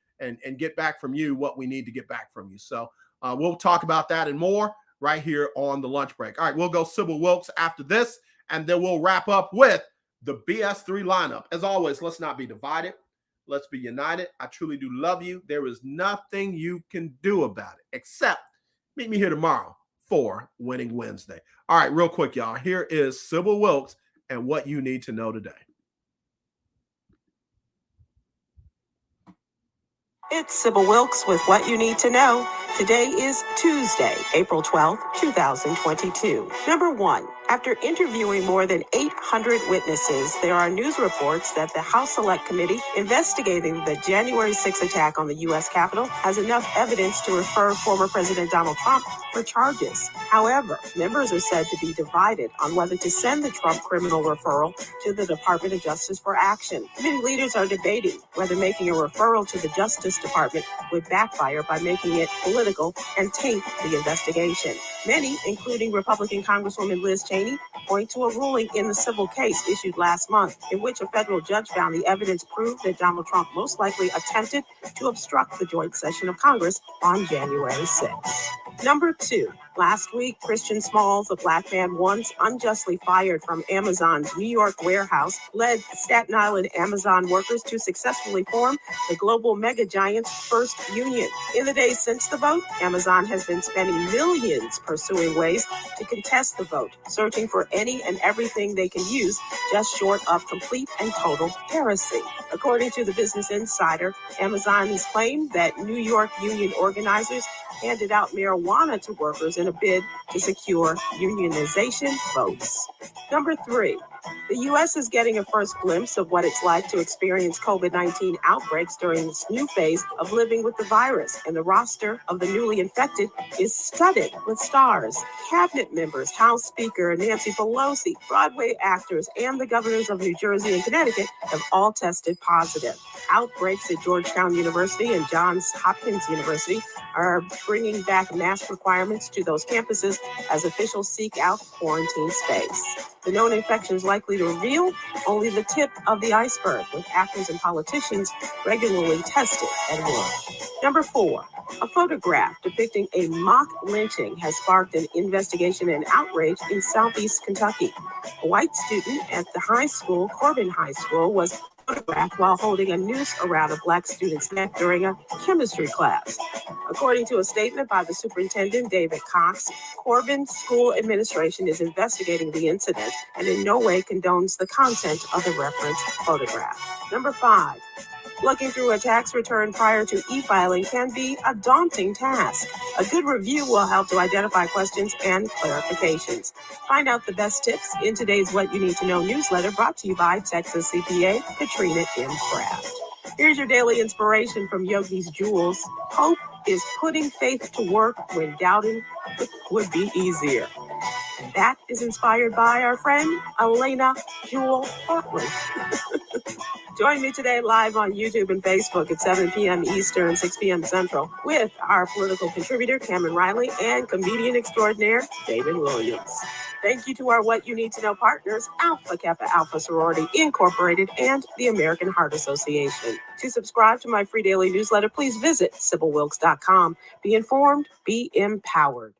S4: get back from you what we need to get back from you. So we'll talk about that and more right here on the lunch break. All right, we'll go Sybil Wilkes after this, and then we'll wrap up with the BS3 lineup. As always, let's not be divided. Let's be united. I truly do love you. There is nothing you can do about it except meet me here tomorrow for Winning Wednesday. All right, real quick, y'all. Here is Sybil Wilkes and what you need to know today.
S8: It's Sybil Wilkes with what you need to know. Today is Tuesday, April 12th, 2022. Number one, after interviewing more than 800 witnesses, there are news reports that the House Select Committee investigating the January 6th attack on the U.S. Capitol has enough evidence to refer former President Donald Trump for charges. However, members are said to be divided on whether to send the Trump criminal referral to the Department of Justice for action. Committee leaders are debating whether making a referral to the Justice Department would backfire by making it political and taint the investigation. Many, including Republican Congresswoman Liz Cheney, point to a ruling in the civil case issued last month in which a federal judge found the evidence proved that Donald Trump most likely attempted to obstruct the joint session of Congress on January 6th. Number two, last week, Christian Smalls, a black man once unjustly fired from Amazon's New York warehouse, led Staten Island Amazon workers to successfully form the global mega giant's first union. In the days since the vote, Amazon has been spending millions pursuing ways to contest the vote, searching for any and everything they can use, just short of complete and total heresy. According to the Business Insider, Amazon has claimed that New York union organizers handed out marijuana to workers in a bid to secure unionization votes. Number 3, the U.S. is getting a first glimpse of what it's like to experience COVID-19 outbreaks during this new phase of living with the virus, and the roster of the newly infected is studded with stars. Cabinet members, House Speaker Nancy Pelosi, Broadway actors, and the governors of New Jersey and Connecticut have all tested positive. Outbreaks at Georgetown University and Johns Hopkins University are bringing back mask requirements to those campuses as officials seek out quarantine space. The known infections likely to reveal only the tip of the iceberg, with actors and politicians regularly tested at work. Number 4, a photograph depicting a mock lynching has sparked an investigation and outrage in Southeast Kentucky. A white student at the high school, Corbin High School, was photographed while holding a noose around a black student's neck during a chemistry class. According to a statement by the superintendent, David Cox, Corbin School Administration is investigating the incident and in no way condones the content of the referenced photograph. Number 5, looking through a tax return prior to e-filing can be a daunting task. A good review will help to identify questions and clarifications. Find out the best tips in today's What You Need to Know newsletter, brought to you by Texas CPA Katrina M. Kraft. Here's your daily inspiration from Yogi's Jewels. Hope is putting faith to work when doubting would be easier. And that is inspired by our friend Elena Jewel Hartley. Join me today live on YouTube and Facebook at 7 p.m. Eastern, 6 p.m. Central, with our political contributor, Cameron Riley, and comedian extraordinaire, David Williams. Thank you to our What You Need to Know partners, Alpha Kappa Alpha Sorority Incorporated and the American Heart Association. To subscribe to my free daily newsletter, please visit SybylWilkes.com. Be informed, be empowered.